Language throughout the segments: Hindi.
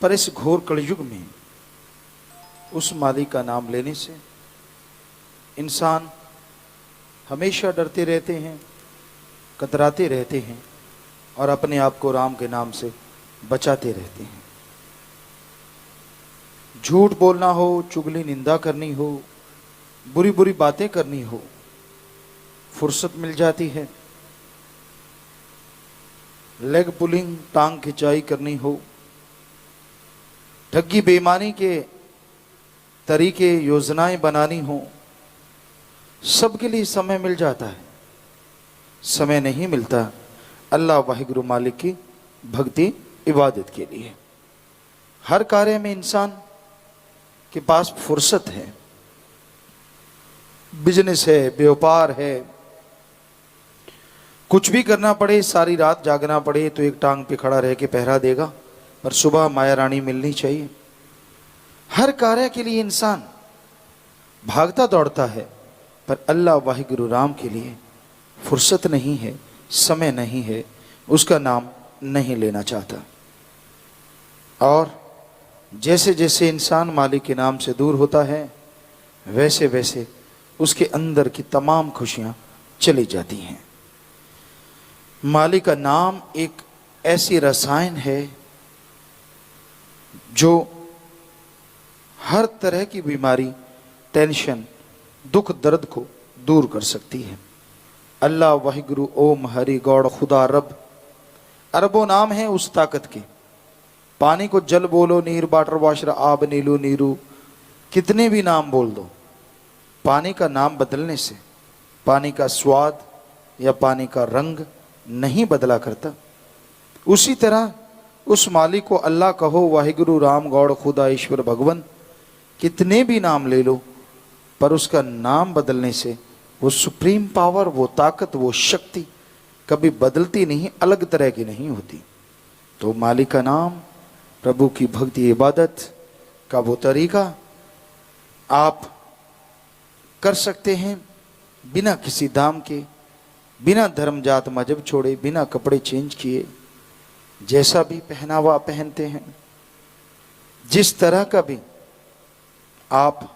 पर इस घोर कलयुग में उस मालिक का नाम लेने से इंसान हमेशा डरते रहते हैं, कतराते रहते हैं और अपने आप को राम के नाम से बचाते रहते हैं। झूठ बोलना हो, चुगली निंदा करनी हो, बुरी बुरी बातें करनी हो, फुर्सत मिल जाती है। लेग पुलिंग, टांग खिंचाई करनी हो, ठगी बेईमानी के तरीके, योजनाएं बनानी हो, सबके लिए समय मिल जाता है। समय नहीं मिलता अल्लाह वाहिगुरु मालिक की भक्ति इबादत के लिए। हर कार्य में इंसान के पास फुर्सत है, बिजनेस है, व्यापार है, कुछ भी करना पड़े, सारी रात जागना पड़े तो एक टांग पे खड़ा रह के पहरा देगा, पर सुबह माया रानी मिलनी चाहिए। हर कार्य के लिए इंसान भागता दौड़ता है, पर अल्लाह वाहिगुरु राम के लिए फुर्सत नहीं है, समय नहीं है, उसका नाम नहीं लेना चाहता। और जैसे जैसे इंसान मालिक के नाम से दूर होता है, वैसे वैसे उसके अंदर की तमाम खुशियां चली जाती हैं। मालिक का नाम एक ऐसी रसायन है जो हर तरह की बीमारी, टेंशन, दुख दर्द को दूर कर सकती है। अल्लाह वाहिगुरु ओम हरि गौड़ खुदा रब, अरबों नाम है उस ताकत के। पानी को जल बोलो, नीर वाटर वाशर आब नीलू नीरू, कितने भी नाम बोल दो, पानी का नाम बदलने से पानी का स्वाद या पानी का रंग नहीं बदला करता। उसी तरह उस मालिक को अल्लाह कहो, वाहिगुरु राम गौड़ खुदा ईश्वर भगवान, कितने भी नाम ले लो, पर उसका नाम बदलने से वो सुप्रीम पावर, वो ताकत, वो शक्ति कभी बदलती नहीं, अलग तरह की नहीं होती। तो मालिक का नाम, प्रभु की भक्ति इबादत का वो तरीका आप कर सकते हैं बिना किसी दाम के, बिना धर्म जात मजहब छोड़े, बिना कपड़े चेंज किए, जैसा भी पहनावा पहनते हैं, जिस तरह का भी आप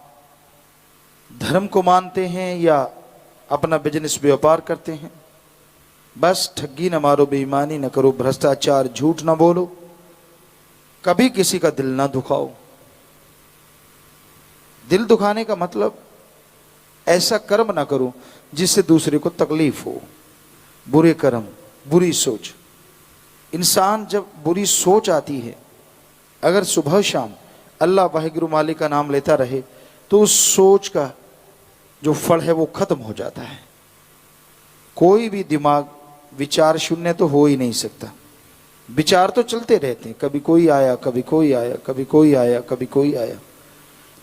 धर्म को मानते हैं या अपना बिजनेस व्यापार करते हैं, बस ठगी न मारो, बेईमानी न करो, भ्रष्टाचार, झूठ न बोलो, कभी किसी का दिल ना दुखाओ। दिल दुखाने का मतलब ऐसा कर्म ना करो जिससे दूसरे को तकलीफ हो। बुरे कर्म, बुरी सोच, इंसान जब बुरी सोच आती है, अगर सुबह शाम अल्लाह वाहिगुरु मालिक का नाम लेता रहे तो उस सोच का जो फल है वो खत्म हो जाता है। कोई भी दिमाग विचार शून्य तो हो ही नहीं सकता, विचार तो चलते रहते हैं, कभी कोई आया, कभी कोई आया, कभी कोई आया, कभी कोई आया,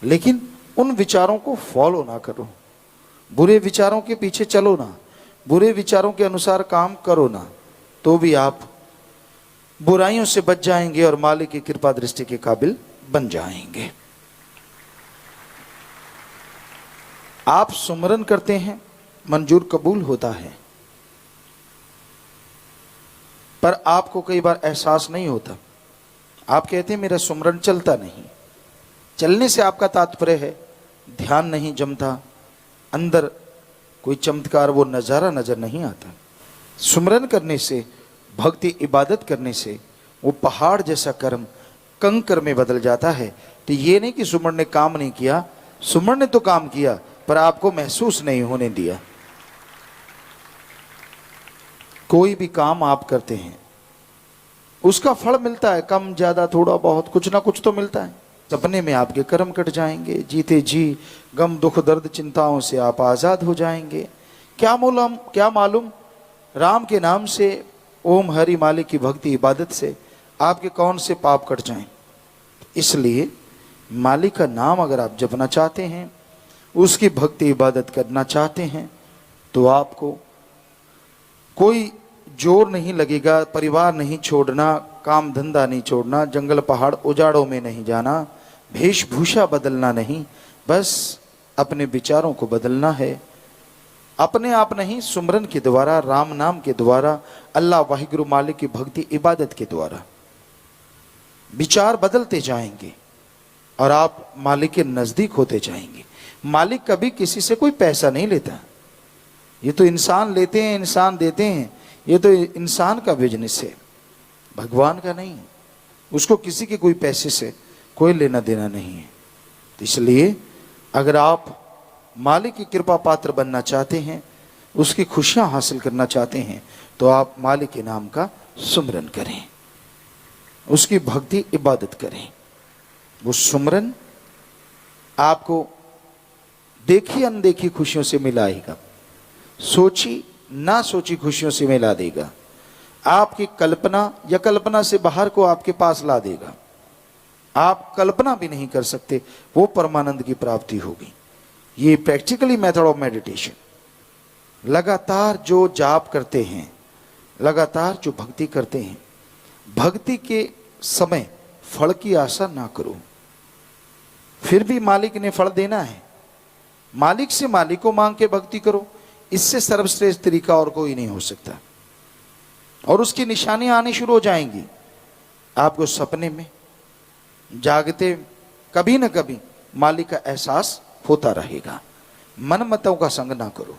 लेकिन उन विचारों को फॉलो ना करो, बुरे विचारों के पीछे चलो ना, बुरे विचारों के अनुसार काम करो ना, तो भी आप बुराइयों से बच जाएंगे और मालिक की कृपा दृष्टि के काबिल बन जाएंगे। आप सुमरन करते हैं, मंजूर कबूल होता है, पर आपको कई बार एहसास नहीं होता। आप कहते हैं मेरा सुमरन चलता नहीं। चलने से आपका तात्पर्य है ध्यान नहीं जमता, अंदर कोई चमत्कार, वो नज़ारा नजर नहीं आता। सुमरन करने से, भक्ति इबादत करने से वो पहाड़ जैसा कर्म कंकर में बदल जाता है। तो ये नहीं कि सुमर ने काम नहीं किया, सुमर ने तो काम किया पर आपको महसूस नहीं होने दिया। कोई भी काम आप करते हैं उसका फल मिलता है, कम ज्यादा थोड़ा बहुत कुछ ना कुछ तो मिलता है। सपने में आपके कर्म कट जाएंगे, जीते जी गम दुख दर्द चिंताओं से आप आजाद हो जाएंगे। क्या मालूम राम के नाम से, ओम हरि मालिक की भक्ति इबादत से आपके कौन से पाप कट जाएं। इसलिए मालिक का नाम अगर आप जपना चाहते हैं, उसकी भक्ति इबादत करना चाहते हैं, तो आपको कोई जोर नहीं लगेगा। परिवार नहीं छोड़ना, काम धंधा नहीं छोड़ना, जंगल पहाड़ उजाड़ों में नहीं जाना, वेशभूषा बदलना नहीं, बस अपने विचारों को बदलना है। अपने आप नहीं, सुमरन के द्वारा, राम नाम के द्वारा, अल्लाह वाहिगुरु मालिक की भक्ति इबादत के द्वारा। विचार बदलते जाएंगे और आप मालिक के नजदीक होते जाएंगे। मालिक कभी किसी से कोई पैसा नहीं लेता। ये तो इंसान लेते हैं, इंसान देते हैं। ये तो इंसान का बिजनेस है, भगवान का नहीं। उसको किसी के कोई पैसे से कोई लेना देना नहीं है। तो इसलिए अगर आप मालिक की कृपा पात्र बनना चाहते हैं, उसकी खुशियां हासिल करना चाहते हैं, तो आप मालिक के नाम का सुमरन करें, उसकी भक्ति इबादत करें। वो सुमरन आपको देखी अनदेखी खुशियों से मिलाएगा, सोची ना सोची खुशियों से मिला देगा, आपकी कल्पना या कल्पना से बाहर को आपके पास ला देगा। आप कल्पना भी नहीं कर सकते वो परमानंद की प्राप्ति होगी। ये प्रैक्टिकली मेथड ऑफ मेडिटेशन। लगातार जो जाप करते हैं, लगातार जो भक्ति करते हैं, भक्ति के समय फल की आशा ना करो। फिर भी मालिक ने फल देना है, मालिक से मालिक को मांग के भक्ति करो। इससे सर्वश्रेष्ठ तरीका और कोई नहीं हो सकता। और उसकी निशानियां आनी शुरू हो जाएंगी आपको सपने में, जागते कभी ना कभी मालिक का एहसास होता रहेगा। मन मतों का संग ना करो,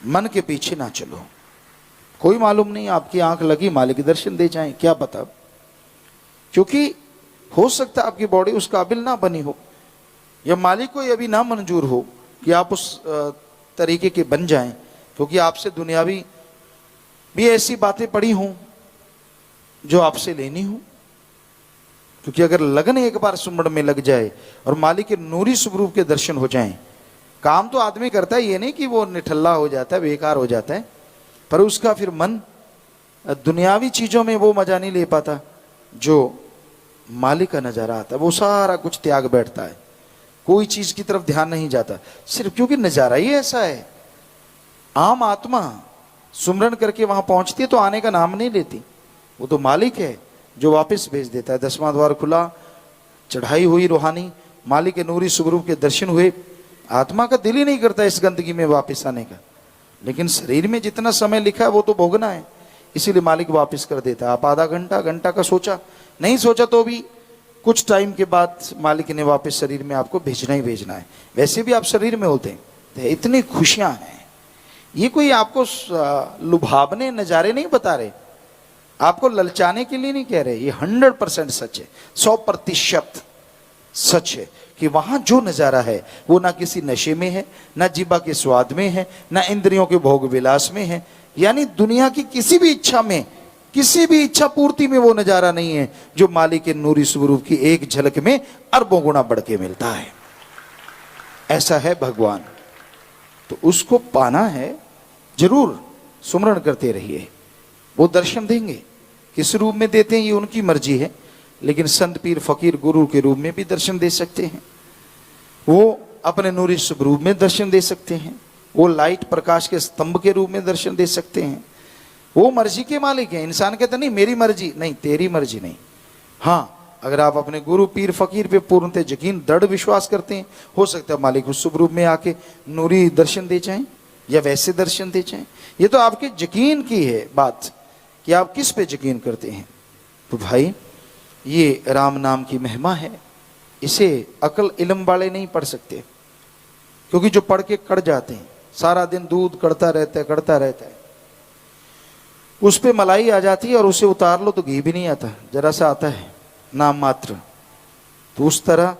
मन के पीछे ना चलो। कोई मालूम नहीं, आपकी आंख लगी मालिक दर्शन दे जाएं, क्या पता। क्योंकि हो सकता है आपकी बॉडी उस काबिल ना बनी हो, या मालिक को यह भी ना मंजूर हो कि आप उस तरीके के बन जाएं, क्योंकि आपसे दुनियावी भी ऐसी बातें पड़ी हों जो आपसे लेनी हो। क्योंकि अगर लगन एक बार सुमरन में लग जाए और मालिक के नूरी स्वरूप के दर्शन हो जाएं, काम तो आदमी करता है, ये नहीं कि वो निठल्ला हो जाता है, बेकार हो जाता है, पर उसका फिर मन दुनियावी चीजों में वो मजा नहीं ले पाता जो मालिक का नजारा आता है। वो सारा कुछ त्याग बैठता है, कोई चीज की तरफ ध्यान नहीं जाता, सिर्फ क्योंकि नजारा ही ऐसा है। आम आत्मा सुमरन करके वहां पहुंचती है तो आने का नाम नहीं लेती। वो तो मालिक है जो वापस भेज देता है। 10वां द्वार खुला, चढ़ाई हुई रूहानी, मालिक के नूरी स्वरूप के दर्शन हुए, आत्मा का दिल ही नहीं करता इस गंदगी में वापस आने का। लेकिन शरीर में जितना समय लिखा है वो तो भोगना है, इसीलिए मालिक वापस कर देता है। आप आधा घंटा घंटा का सोचा, नहीं सोचा तो भी कुछ टाइम के बाद मालिक ने वापस शरीर में आपको भेजना ही भेजना है। वैसे भी आप शरीर में होते हैं, तो इतनी खुशियां हैं। ये कोई आपको लुभावने नजारे नहीं बता रहे, आपको ललचाने के लिए नहीं कह रहे। ये 100% सच है, 100% सच है कि वहां जो नजारा है वो ना किसी नशे में है, ना जीवा के स्वाद में है, ना इंद्रियों के भोग विलास में है। यानी दुनिया की किसी भी इच्छा में, किसी भी इच्छा पूर्ति में वो नजारा नहीं है जो मालिक के नूरी स्वरूप की एक झलक में अरबों गुना बढ़ के मिलता है। ऐसा है भगवान, तो उसको पाना है, जरूर सुमरण करते रहिए। वो दर्शन देंगे, किस रूप में देते हैं ये उनकी मर्जी है, लेकिन संत पीर फकीर गुरु के रूप में भी दर्शन दे सकते हैं। वो अपने नूरी स्वरूप में दर्शन दे सकते हैं, वो लाइट प्रकाश के स्तंभ के रूप में दर्शन दे सकते हैं। वो मर्जी के मालिक हैं। इंसान कहता नहीं मेरी मर्जी, नहीं तेरी मर्जी नहीं। हाँ, अगर आप अपने गुरु पीर फकीर पे पूर्णतः यकीन दृढ़ विश्वास करते हैं, हो सकता है मालिक उस शुभ रूप में आके नूरी दर्शन दे जाएं या वैसे दर्शन दे जाएं। ये तो आपके यकीन की है बात कि आप किस पे यकीन करते हैं। तो भाई ये राम नाम की महिमा है, इसे अकल इल्म वाले नहीं पढ़ सकते, क्योंकि जो पढ़ के कड़ जाते हैं, सारा दिन दूध कड़ता रहता है, उस पे मलाई आ जाती है और उसे उतार लो तो घी भी नहीं आता, जरा सा आता है नाम मात्र। तो उस तरह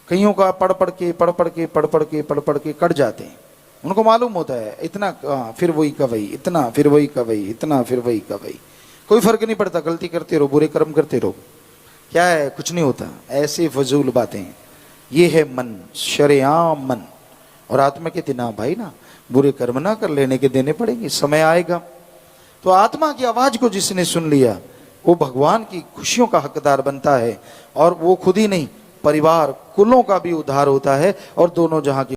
कईयों का पढ़ पढ़ के कट जाते हैं। उनको मालूम होता है इतना फिर वही का वही, इतना फिर वही का वही, इतना फिर वही का वही, कोई फर्क नहीं पड़ता, गलती करते रहो, बुरे कर्म करते रहो, क्या है, कुछ नहीं होता। ऐसी फजूल बातें। ये है मन, शरेआम मन। और आत्मा कहती ना भाई ना, बुरे कर्म ना कर, लेने के देने पड़ेंगे, समय आएगा। तो आत्मा की आवाज को जिसने सुन लिया वो भगवान की खुशियों का हकदार बनता है। और वो खुद ही नहीं, परिवार कुलों का भी उद्धार होता है और दोनों जहां की